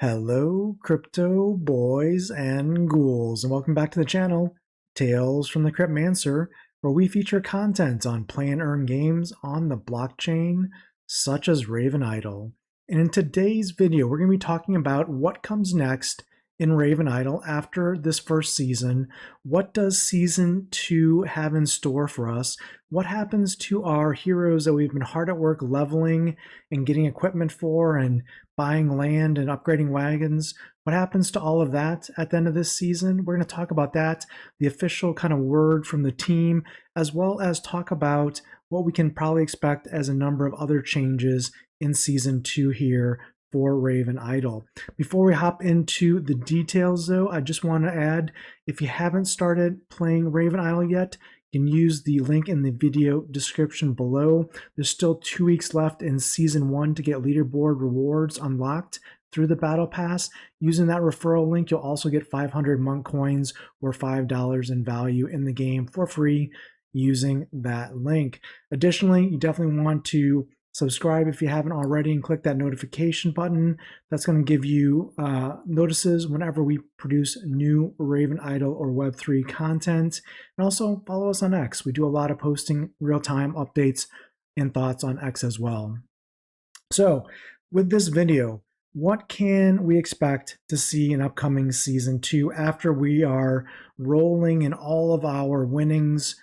Hello, crypto boys and ghouls, and welcome back to the channel, Tales from the Cryptmancer, where we feature content on play and earn games on the blockchain, such as RavenIdle. And in today's video, we're going to be talking about what comes next in RavenIdle after this first season. What does season 2 have in store for us? What happens to our heroes that we've been hard at work leveling and getting equipment for and buying land and upgrading wagons? What happens to all of that at the end of this season? We're going to talk about that, the official kind of word from the team, as well as talk about what we can probably expect as a number of other changes in season 2 here for RavenIdle. Before we hop into the details though, I just want to add, if you haven't started playing RavenIdle yet, you can use the link in the video description below. There's still 2 weeks left in season 1 to get leaderboard rewards unlocked through the battle pass. Using that referral link, you'll also get 500 monk coins or $5 in value in the game for free using that link. Additionally, you definitely want to subscribe if you haven't already and click that notification button. That's going to give you notices whenever we produce new RavenIdle or Web3 content. And also follow us on X. We do a lot of posting real-time updates and thoughts on X as well. So with this video, what can we expect to see in upcoming season 2 after we are rolling in all of our winnings,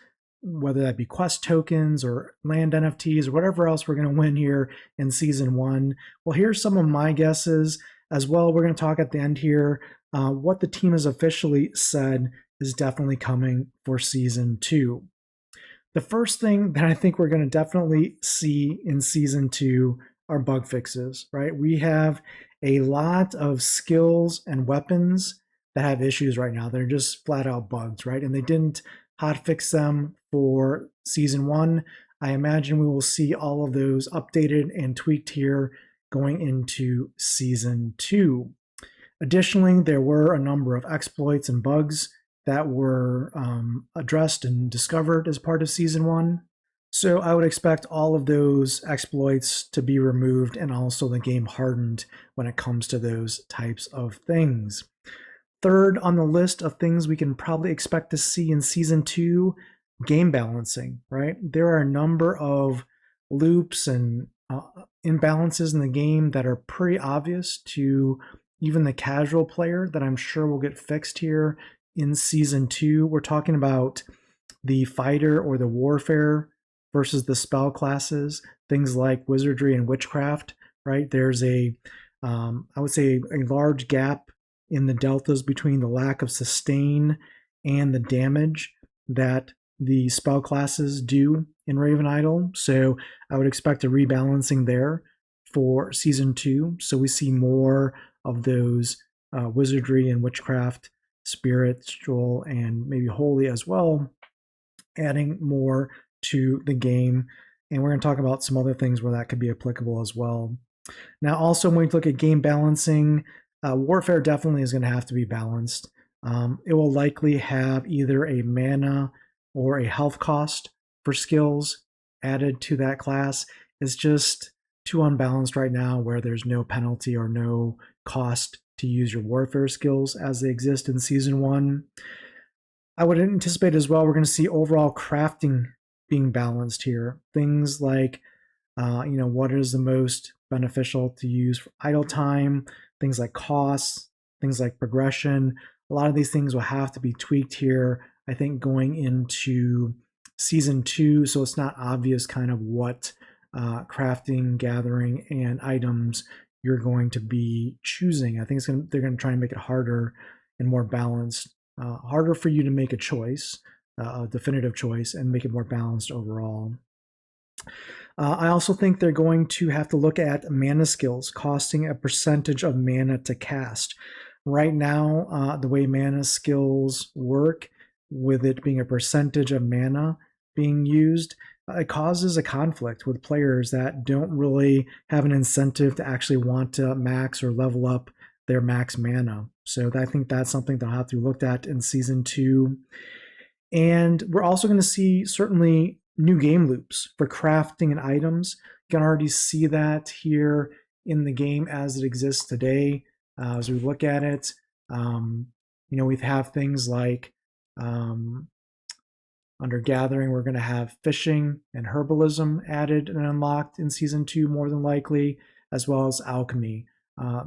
whether that be quest tokens or land NFTs or whatever else we're going to win here in season 1? Well, here's some of my guesses as well. We're going to talk at the end here what the team has officially said is definitely coming for season 2. The first thing that I think we're going to definitely see in season 2 are bug fixes, right? We have a lot of skills and weapons that have issues right now. They're just flat out bugs, right? And they didn't hotfix them for season 1. I imagine we will see all of those updated and tweaked here going into season 2. Additionally, there were a number of exploits and bugs that were addressed and discovered as part of season 1. So I would expect all of those exploits to be removed and also the game hardened when it comes to those types of things. Third on the list of things we can probably expect to see in season 2, game balancing, right? There are a number of loops and imbalances in the game that are pretty obvious to even the casual player that I'm sure will get fixed here in season 2. We're talking about the fighter or the warfare versus the spell classes, things like wizardry and witchcraft, right? There's I would say a large gap in the deltas between the lack of sustain and the damage that the spell classes do in RavenIdle. So I would expect a rebalancing there for season 2. So we see more of those wizardry and witchcraft, spiritual, and maybe holy as well, adding more to the game. And we're going to talk about some other things where that could be applicable as well. Now, also when we look at game balancing, warfare definitely is going to have to be balanced. It will likely have either a mana or a health cost for skills added to that class. It's just too unbalanced right now where there's no penalty or no cost to use your warfare skills as they exist in season 1. I would anticipate as well we're going to see overall crafting being balanced here. Things like, what is the most beneficial to use for idle time, things like costs, things like progression. A lot of these things will have to be tweaked here, I think, going into season 2, so it's not obvious kind of what crafting, gathering, and items you're going to be choosing. I think they're going to try and make it harder and more balanced, harder for you to make a choice, a definitive choice, and make it more balanced overall. I also think they're going to have to look at mana skills, costing a percentage of mana to cast. Right now, the way mana skills work, with it being a percentage of mana being used, it causes a conflict with players that don't really have an incentive to actually want to max or level up their max mana. So I think that's something that'll have to be looked at in season 2. And we're also going to see certainly new game loops for crafting and items. You can already see that here in the game as it exists today. as we look at it. We have things like under gathering, we're going to have fishing and herbalism added and unlocked in season 2 more than likely, as well as alchemy.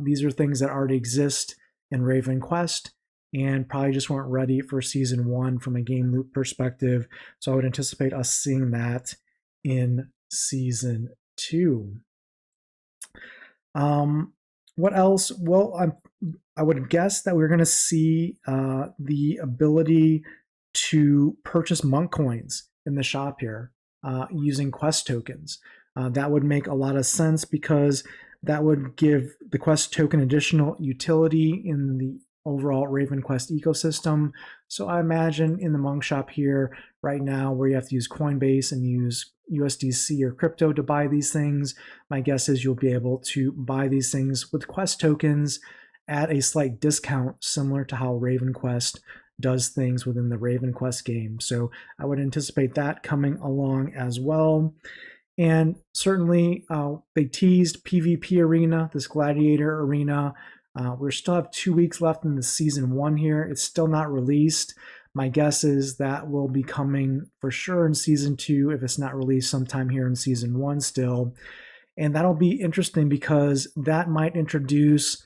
These are things that already exist in Raven Quest and probably just weren't ready for season 1 from a game loop perspective. So I would anticipate us seeing that in season 2. What else? Well, I would guess that we're going to see the ability to purchase monk coins in the shop here using quest tokens. That would make a lot of sense because that would give the quest token additional utility in the overall Raven Quest ecosystem. So I imagine in the monk shop here right now where you have to use Coinbase and use USDC or crypto to buy these things, my guess is you'll be able to buy these things with quest tokens at a slight discount, similar to how Raven Quest does things within the Raven Quest game. So I would anticipate that coming along as well. And certainly they teased PvP Arena, this Gladiator Arena. We still have 2 weeks left in the season 1 here. It's still not released. My guess is that will be coming for sure in season 2 if it's not released sometime here in season 1 still. And that'll be interesting because that might introduce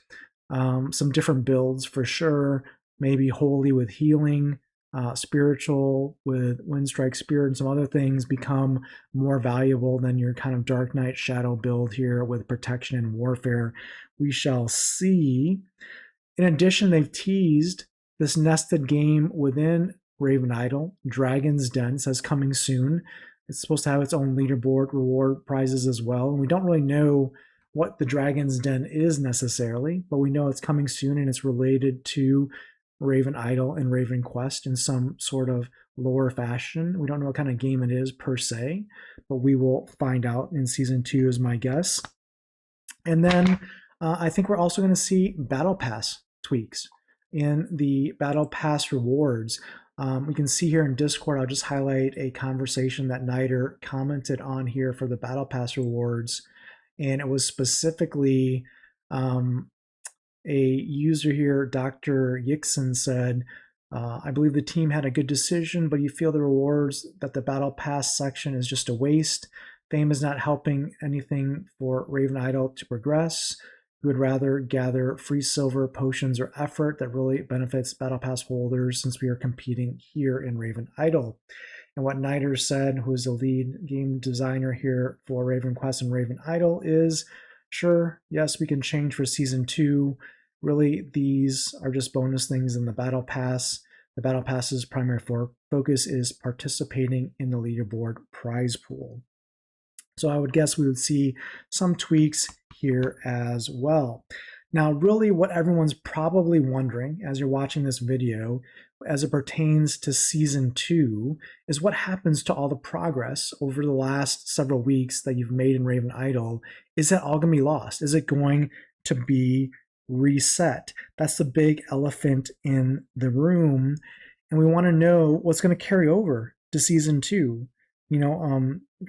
some different builds for sure. Maybe holy with healing, spiritual with Windstrike Spirit, and some other things become more valuable than your kind of Dark Knight Shadow build here with protection and warfare. We shall see. In addition, they've teased this nested game within RavenIdle, Dragon's Den, says coming soon. It's supposed to have its own leaderboard, reward prizes as well. And we don't really know what the Dragon's Den is necessarily, but we know it's coming soon and it's related to RavenIdle and Raven Quest in some sort of lore fashion. We don't know what kind of game it is per se, but we will find out in season 2 is my guess. And then I think we're also going to see Battle Pass tweaks in the Battle Pass rewards. We can see here in Discord, I'll just highlight a conversation that Niter commented on here for the Battle Pass rewards. And it was specifically a user here, Dr. Yixon, said, I believe the team had a good decision, but you feel the rewards that the Battle Pass section is just a waste. Fame is not helping anything for RavenIdle to progress. We would rather gather free silver, potions, or effort that really benefits Battle Pass holders since we are competing here in RavenIdle. And what Niter said, who is the lead game designer here for Raven Quest and RavenIdle, is sure, yes, we can change for season 2. Really, these are just bonus things in the Battle Pass. The Battle Pass's primary focus is participating in the leaderboard prize pool. So I would guess we would see some tweaks here as well. Now, really what everyone's probably wondering as you're watching this video, as it pertains to season 2, is what happens to all the progress over the last several weeks that you've made in RavenIdle. Is that all going to be lost? Is it going to be reset? That's the big elephant in the room. And we want to know what's going to carry over to season 2.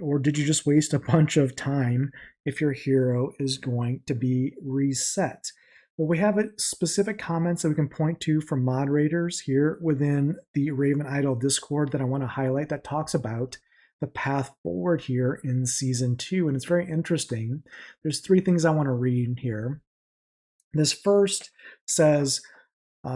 Or did you just waste a bunch of time if your hero is going to be reset? Well, we have specific comments that we can point to from moderators here within the RavenIdle Discord that I want to highlight that talks about the path forward here in season 2. And it's very interesting. There's 3 things I want to read here. This first says,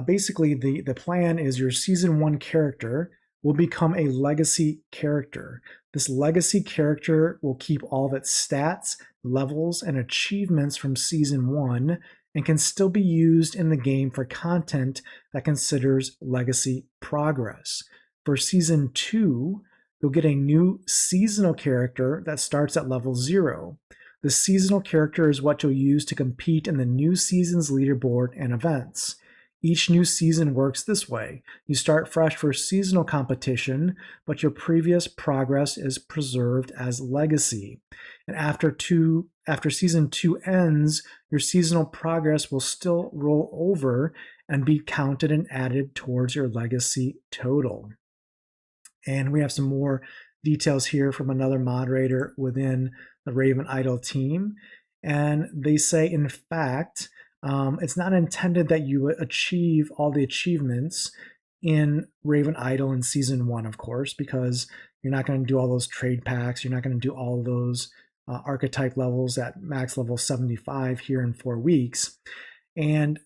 basically the plan is your season 1 character will become a legacy character. This legacy character will keep all of its stats, levels, and achievements from season 1 and can still be used in the game for content that considers legacy progress. For season 2, you'll get a new seasonal character that starts at level 0. The seasonal character is what you'll use to compete in the new season's leaderboard and events. Each new season works this way. You start fresh for seasonal competition, but your previous progress is preserved as legacy. And after season 2 ends, your seasonal progress will still roll over and be counted and added towards your legacy total. And we have some more details here from another moderator within the RavenIdle team. And they say, in fact, It's not intended that you achieve all the achievements in RavenIdle in season 1, of course, because you're not going to do all those trade packs. You're not going to do all those archetype levels at max level 75 here in 4 weeks. And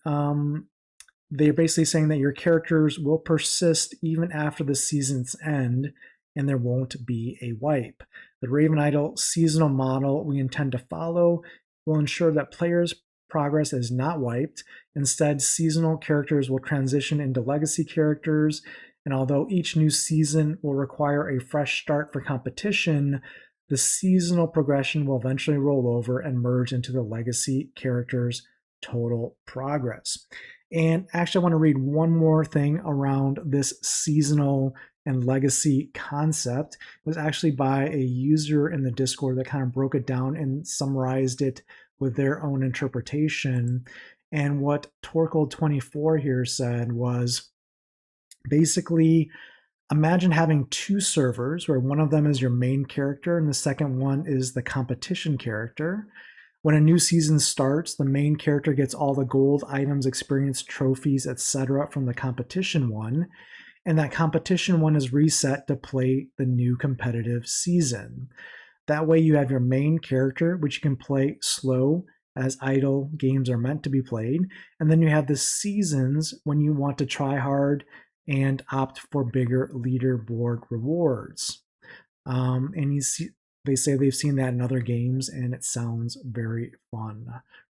they're basically saying that your characters will persist even after the season's end, and there won't be a wipe. The RavenIdle seasonal model we intend to follow will ensure that players' progress is not wiped. Instead, seasonal characters will transition into legacy characters, and although each new season will require a fresh start for competition, the seasonal progression will eventually roll over and merge into the legacy characters' total progress. And actually, I want to read one more thing around this seasonal and legacy concept. It was actually by a user in the Discord that kind of broke it down and summarized it with their own interpretation. And what Torkel24 here said was basically, imagine having 2 servers where one of them is your main character and the second one is the competition character. When a new season starts, the main character gets all the gold, items, experience, trophies, etc. from the competition one, and that competition one is reset to play the new competitive season. That way you have your main character, which you can play slow as idle games are meant to be played, and then you have the seasons when you want to try hard and opt for bigger leaderboard rewards. And you see, they say they've seen that in other games, and it sounds very fun,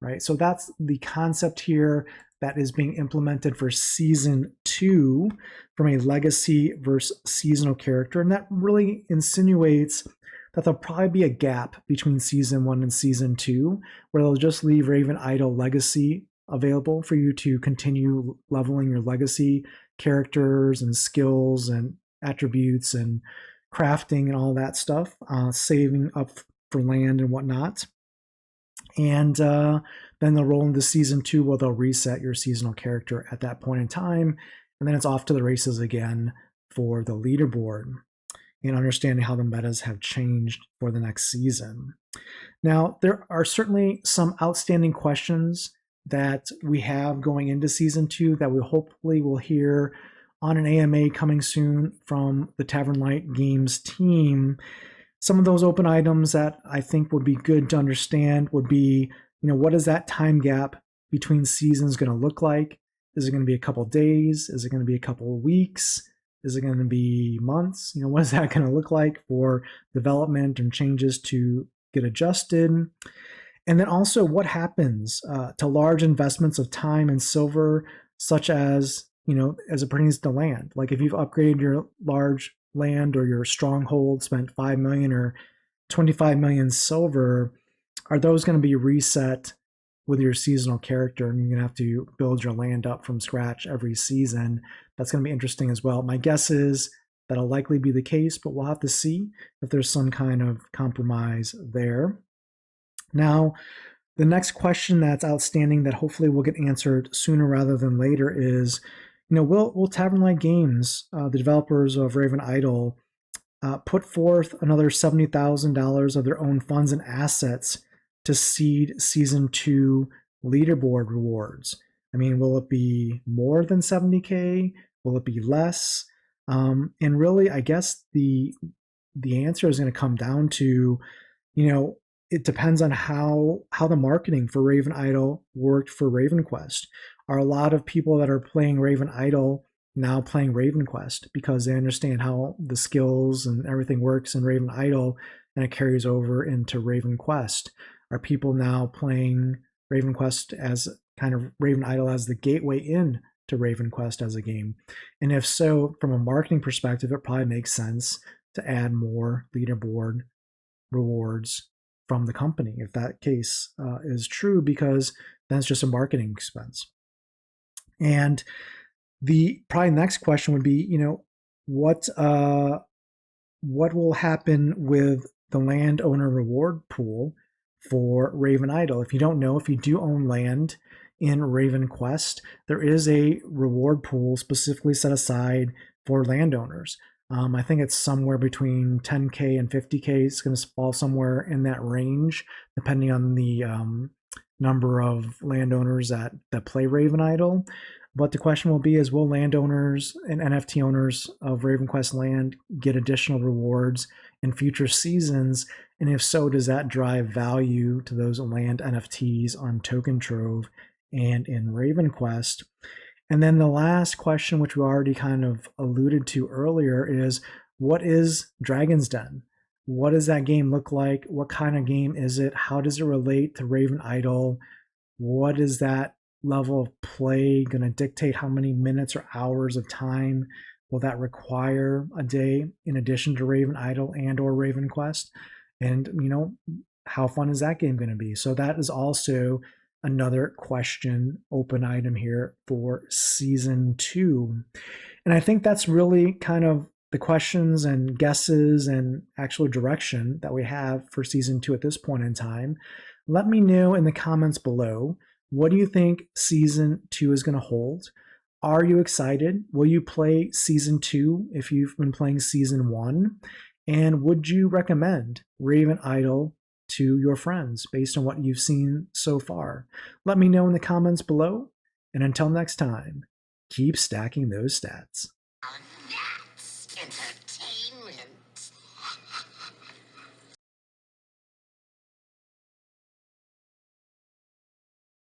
right? So that's the concept here that is being implemented for season 2 from a legacy versus seasonal character, and that really insinuates that there'll probably be a gap between season 1 and season 2, where they'll just leave RavenIdle Legacy available for you to continue leveling your legacy characters and skills and attributes and crafting and all that stuff, saving up for land and whatnot. And then they'll roll into season 2 where they'll reset your seasonal character at that point in time. And then it's off to the races again for the leaderboard and understanding how the metas have changed for the next season. Now, there are certainly some outstanding questions that we have going into season 2 that we hopefully will hear on an AMA coming soon from the Tavern Light Games team. Some of those open items that I think would be good to understand would be, what is that time gap between seasons going to look like? Is it going to be a couple days? Is it going to be a couple of weeks? Is it going to be months? What is that going to look like for development and changes to get adjusted? And then also, what happens to large investments of time and silver, such as as it pertains to land? Like if you've upgraded your large land or your stronghold, spent 5 million or 25 million silver, are those going to be reset with your seasonal character, and you're going to have to build your land up from scratch every season? That's going to be interesting as well. My guess is that'll likely be the case, but we'll have to see if there's some kind of compromise there. Now, the next question that's outstanding that hopefully will get answered sooner rather than later is, will Tavern Light Games, the developers of RavenIdle, put forth another $70,000 of their own funds and assets to seed season 2 leaderboard rewards? I mean, will it be more than 70K? Will it be less? And really, I guess the answer is going to come down to, it depends on how the marketing for RavenIdle worked for RavenQuest. Are a lot of people that are playing RavenIdle now playing RavenQuest because they understand how the skills and everything works in RavenIdle, and it carries over into RavenQuest? Are people now playing RavenQuest as kind of RavenIdle as the gateway in to RavenQuest as a game? And if so, from a marketing perspective, it probably makes sense to add more leaderboard rewards from the company if that case is true, because then it's just a marketing expense. And the probably next question would be, what will happen with the landowner reward pool for RavenIdle? If you don't know, if you do own land in RavenQuest, there is a reward pool specifically set aside for landowners. I think it's somewhere between 10K and 50K. It's going to fall somewhere in that range, depending on the number of landowners that play RavenIdle. But the question will be is, will landowners and NFT owners of RavenQuest land get additional rewards in future seasons? And if so, does that drive value to those land NFTs on Token Trove and in RavenQuest? And then the last question, which we already kind of alluded to earlier, is what is Dragon's Den? What does that game look like? What kind of game is it? How does it relate to RavenIdle? What is that level of play going to dictate? How many minutes or hours of time will that require a day in addition to RavenIdle and or RavenQuest? And how fun is that game going to be? So that is also another question, open item here for season 2. And I think that's really kind of the questions and guesses and actual direction that we have for season 2 at this point in time. Let me know in the comments below, what do you think season 2 is going to hold? Are you excited? Will you play season 2 if you've been playing season 1? And would you recommend RavenIdle to your friends based on what you've seen so far? Let me know in the comments below. And until next time, keep stacking those stats.